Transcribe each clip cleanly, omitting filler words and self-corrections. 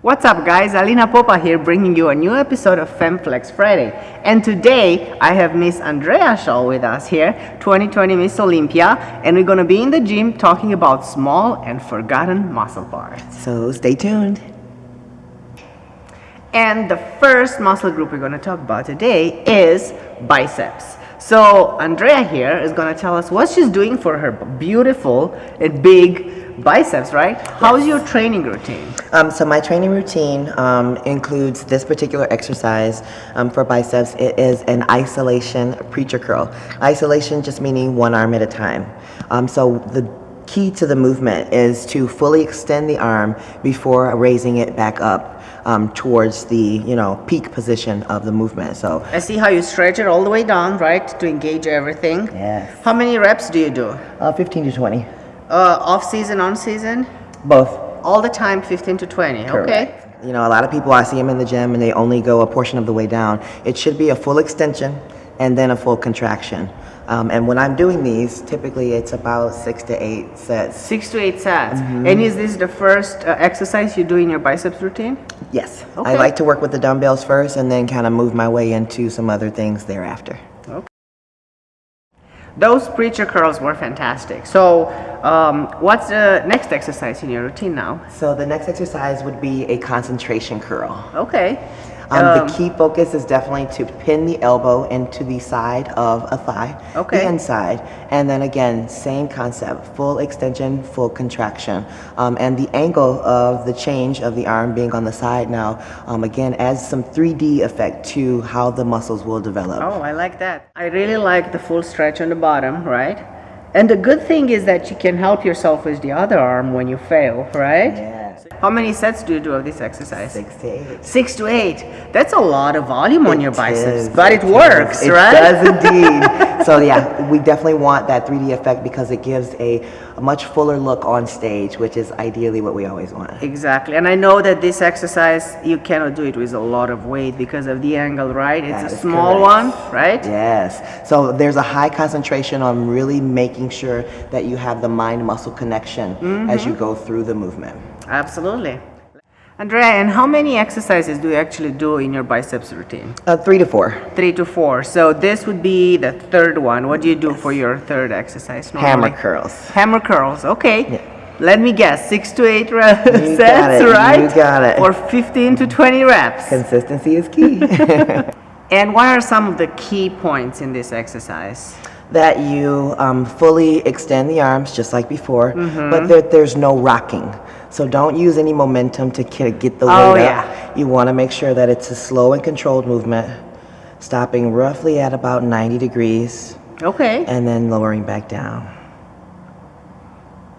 What's up guys, Alina Popa here bringing you a new episode of FEMME FLEX Friday. And today I have Miss Andrea Shaw with us here, 2020 Miss Olympia, and we're going to be in the gym talking about small and forgotten muscle parts. So stay tuned. And the first muscle group we're going to talk about today is biceps. So Andrea here is going to tell us what she's doing for her beautiful and big biceps, right? How's your training routine? So my training routine includes this particular exercise for biceps. It is an isolation preacher curl. Isolation just meaning one arm at a time. So the key to the movement is to fully extend the arm before raising it back up towards the peak position of the movement. So I see how you stretch it all the way down, right, to engage everything. Yes. How many reps do you do? 15 to 20. Off season, on season? Both. All the time, 15 to 20. Correct. Okay. A lot of people, I see them in the gym and they only go a portion of the way down. It should be a full extension and then a full contraction. And when I'm doing these, typically it's about 6 to 8 sets. 6 to 8 sets. Mm-hmm. And is this the first exercise you do in your biceps routine? Yes. Okay. I like to work with the dumbbells first and then kind of move my way into some other things thereafter. Okay. Those preacher curls were fantastic. So what's the next exercise in your routine now? So the next exercise would be a concentration curl. Okay. The key focus is definitely to pin the elbow into the side of a thigh, okay, the inside, and then again, same concept, full extension, full contraction. And the angle of the change of the arm being on the side now, again, adds some 3D effect to how the muscles will develop. Oh, I like that. I really like the full stretch on the bottom, right? And the good thing is that you can help yourself with the other arm when you fail, right? Yes. How many sets do you do of this exercise? 6 to 8. 6 to 8. That's a lot of volume on your biceps, is, but it works, right? It does indeed. So yeah, we definitely want that 3D effect because it gives a much fuller look on stage, which is ideally what we always want. Exactly. And I know that this exercise, you cannot do it with a lot of weight because of the angle, right? It's a small one, right? Yes. So there's a high concentration on really making sure that you have the mind-muscle connection as you go through the movement. Absolutely. Andrea, and how many exercises do you actually do in your biceps routine? 3 to 4. 3 to 4. So this would be the third one. What do you do for your third exercise normally? Hammer curls. Hammer curls, okay. Yeah. Let me guess, 6 to 8 You sets, got it. right? You got it. Or 15 to 20 reps. Consistency is key. And what are some of the key points in this exercise? That you fully extend the arms just like before, but there's no rocking. So don't use any momentum to get the weight up. You want to make sure that it's a slow and controlled movement, stopping roughly at about 90 degrees. Okay. And then lowering back down.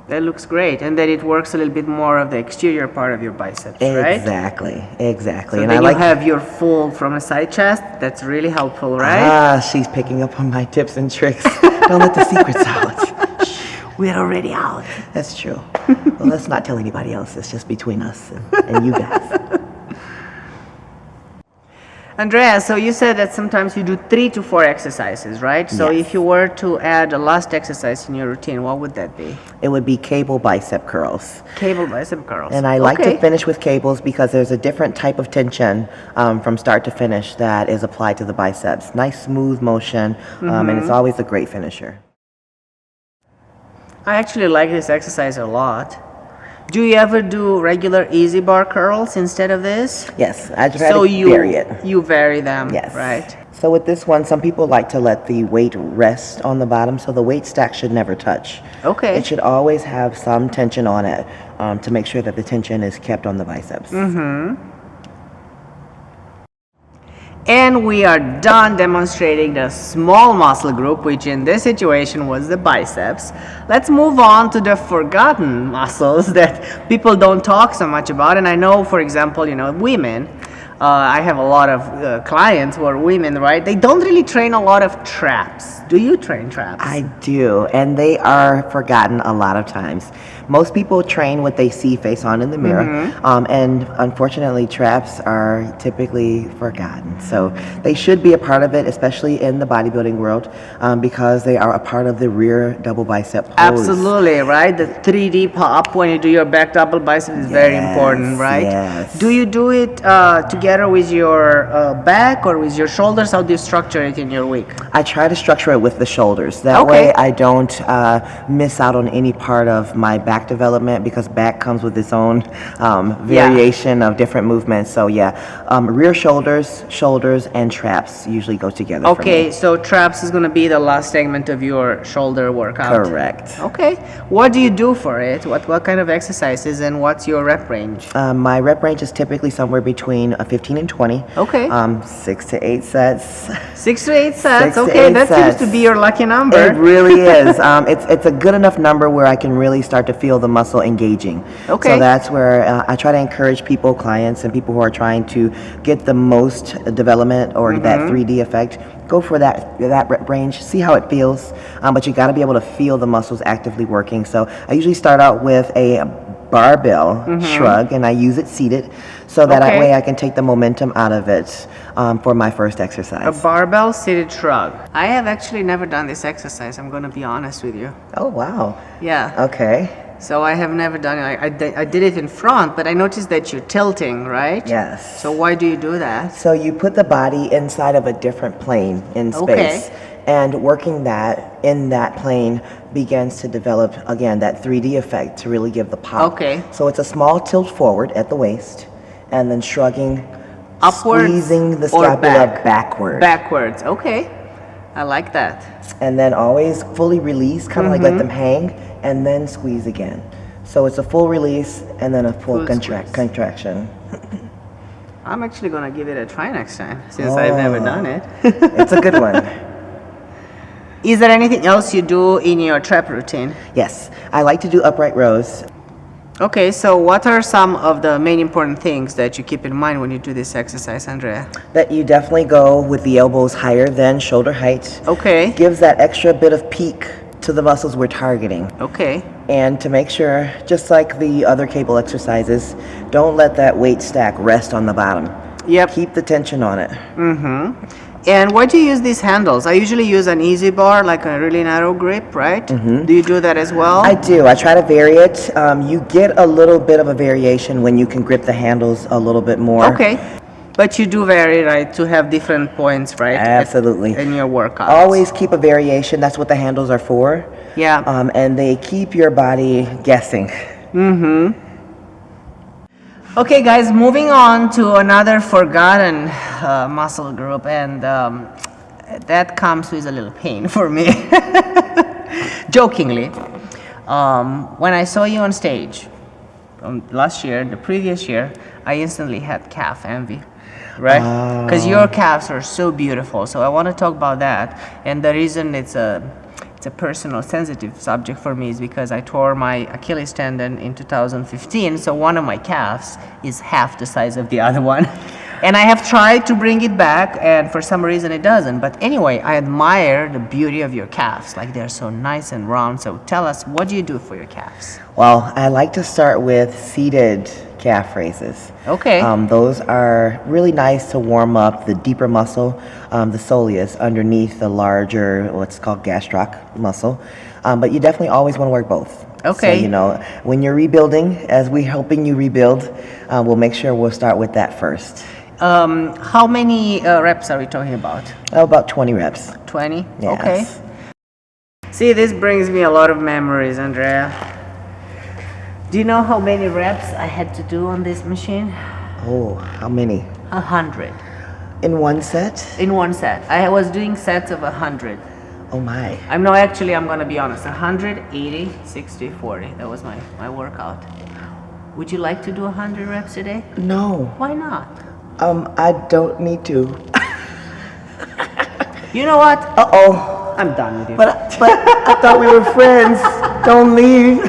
That looks great. And then it works a little bit more of the exterior part of your biceps, right? Exactly. So And then you have your full from a side chest. That's really helpful, right? She's picking up on my tips and tricks. Don't let the secrets out. We're already out. That's true. Well, let's not tell anybody else. It's just between us and you guys. Andrea, so you said that sometimes you do 3 to 4 exercises, right? So Yes. if you were to add a last exercise in your routine, what would that be? It would be cable bicep curls. Cable bicep curls. And I like to finish with cables because there's a different type of tension from start to finish that is applied to the biceps. Nice smooth motion, and it's always a great finisher. I actually like this exercise a lot. Do you ever do regular easy bar curls instead of this? Yes, I try to vary it. You vary them, Yes. right? So with this one, some people like to let the weight rest on the bottom, so the weight stack should never touch. Okay. It should always have some tension on it to make sure that the tension is kept on the biceps. And we are done demonstrating the small muscle group, which in this situation was the biceps. Let's move on to the forgotten muscles that people don't talk so much about. And I know, for example, women, I have a lot of clients who are women, right? They don't really train a lot of traps. Do you train traps? I do, and they are forgotten a lot of times Most people train what they see face on in the mirror, and unfortunately traps are typically forgotten. So they should be a part of it, especially in the bodybuilding world, because they are a part of the rear double bicep pose. Absolutely, right? The 3D pop when you do your back double bicep is very important, right? Yes. Do you do it together with your back or with your shoulders? How do you structure it in your week? I try to structure it with the shoulders. That way I don't miss out on any part of my back development, because back comes with its own variation of different movements. So rear shoulders, and traps usually go together. Okay, so traps is going to be the last segment of your shoulder workout. Correct. Okay. What do you do for it? What kind of exercises, and what's your rep range? My rep range is typically somewhere between 15 and 20. Okay. 6 to 8 sets. 6 to 8 sets. 6 to Okay, 8 that sets. seems to be your lucky number. It really is. It's a good enough number where I can really start to feel the muscle engaging. Okay. So that's where I try to encourage people, clients, and people who are trying to get the most development or that 3D effect. Go for that rep range, see how it feels, but you got to be able to feel the muscles actively working. So I usually start out with a barbell shrug, and I use it seated, so that way I can take the momentum out of it for my first exercise. A barbell seated shrug. I have actually never done this exercise, I'm going to be honest with you. Oh, wow. Yeah. Okay. So I have never done it. I did it in front, but I noticed that you're tilting, right? Yes. So why do you do that? So you put the body inside of a different plane in space, and working that in that plane begins to develop, again, that 3D effect to really give the pop. Okay. So it's a small tilt forward at the waist, and then shrugging, Upwards squeezing the or scapula back? backward. Backwards, okay. I like that. And then always fully release, kind of like let them hang, and then squeeze again. So it's a full release and then a full contraction. I'm actually going to give it a try next time, since I've never done it. It's a good one. Is there anything else you do in your trap routine? Yes, I like to do upright rows. Okay, so what are some of the main important things that you keep in mind when you do this exercise, Andrea? That you definitely go with the elbows higher than shoulder height. Okay. Gives that extra bit of peak to the muscles we're targeting. Okay. And to make sure, just like the other cable exercises, don't let that weight stack rest on the bottom. Yep. Keep the tension on it. And why do you use these handles? I usually use an easy bar, like a really narrow grip, right? Do you do that as well? I do. I try to vary it. You get a little bit of a variation when you can grip the handles a little bit more. Okay. But you do vary, right, to have different points, right? Absolutely. In your workout. Always keep a variation. That's what the handles are for. Yeah. And they keep your body guessing. Okay, guys, moving on to another forgotten muscle group, and that comes with a little pain for me. Jokingly, when I saw you on stage last year, the previous year, I instantly had calf envy, right? Because your calves are so beautiful. So I want to talk about that, and the reason it's a personal, sensitive subject for me is because I tore my Achilles tendon in 2015, so one of my calves is half the size of the other one. And I have tried to bring it back, and for some reason it doesn't. But anyway, I admire the beauty of your calves. Like, they're so nice and round. So tell us, what do you do for your calves? Well, I like to start with seated calf raises. Okay. Those are really nice to warm up the deeper muscle, the soleus, underneath the larger, what's called gastroc muscle. But you definitely always want to work both. Okay. So, when you're rebuilding, as we're helping you rebuild, we'll make sure we'll start with that first. How many reps are we talking about? About 20 reps. 20? Yes. Okay. See, this brings me a lot of memories, Andrea. Do you know how many reps I had to do on this machine? Oh, how many? 100. In one set? In one set. I was doing sets of 100. Oh my. I'm going to be honest. 100, 80, 60, 40. That was my workout. Would you like to do 100 reps a day? No. Why not? I don't need to. You know what? Uh-oh. I'm done with you. But I thought we were friends. Don't leave.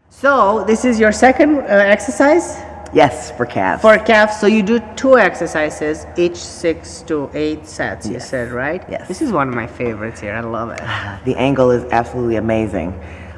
So, this is your second exercise? Yes, for calves. For calves, so you do 2 exercises, each 6 to 8 sets, you said, right? Yes. This is one of my favorites here. I love it. The angle is absolutely amazing.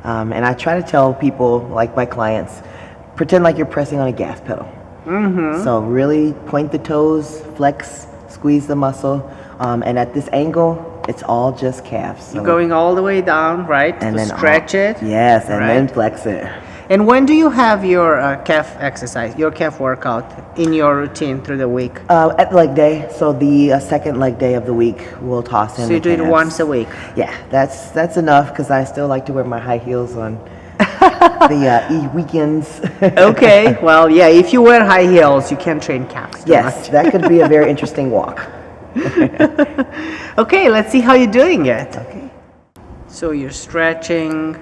And I try to tell people, like my clients, pretend like you're pressing on a gas pedal. So really point the toes, flex, squeeze the muscle, and at this angle, it's all just calves. So, You're going all the way down, right? and to then stretch it. Yes, and then right? flex it. And when do you have your calf exercise, your calf workout in your routine through the week? At leg day, so the second leg day of the week, we'll toss in. So you the do it calves. once a week? Yeah, that's enough because I still like to wear my high heels on the weekends. Okay, well, yeah, if you wear high heels, you can train calves. Yes, that could be a very interesting walk. Okay, let's see how you're doing it. Okay. So you're stretching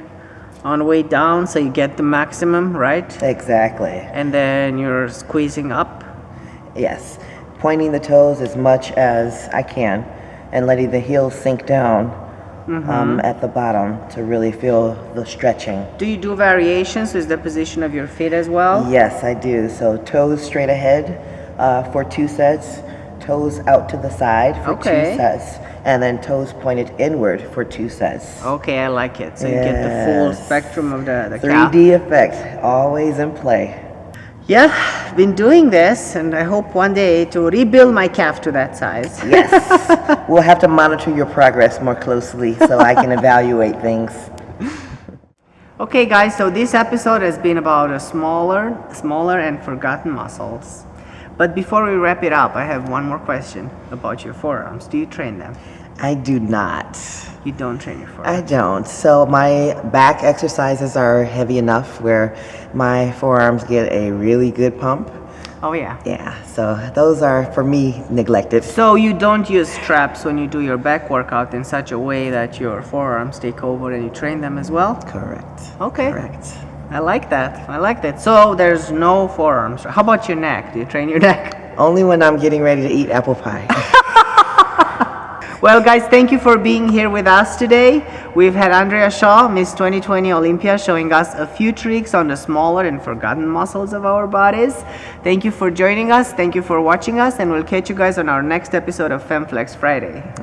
on the way down so you get the maximum, right? Exactly. And then you're squeezing up. Yes, pointing the toes as much as I can and letting the heels sink down at the bottom to really feel the stretching. Do you do variations with the position of your feet as well? Yes, I do. So toes straight ahead for 2 sets, toes out to the side for 2 sets, and then toes pointed inward for 2 sets. Okay, I like it. So you get the full Yes. spectrum of the 3D calf. effect, always in play. Yeah, I've been doing this, and I hope one day to rebuild my calf to that size. Yes, we'll have to monitor your progress more closely so I can evaluate things. Okay, guys, so this episode has been about a smaller and forgotten muscles. But before we wrap it up, I have one more question about your forearms. Do you train them? I do not. You don't train your forearms? I don't. So my back exercises are heavy enough where my forearms get a really good pump. Oh, yeah. Yeah, so those are, for me, neglected. So you don't use straps when you do your back workout in such a way that your forearms take over and you train them as well? Correct. Okay. Correct. I like that. I like that. So there's no forearms. How about your neck? Do you train your neck? Only when I'm getting ready to eat apple pie. Well, guys, thank you for being here with us today. We've had Andrea Shaw, Miss 2020 Olympia, showing us a few tricks on the smaller and forgotten muscles of our bodies. Thank you for joining us. Thank you for watching us, and we'll catch you guys on our next episode of FEMME FLEX Friday.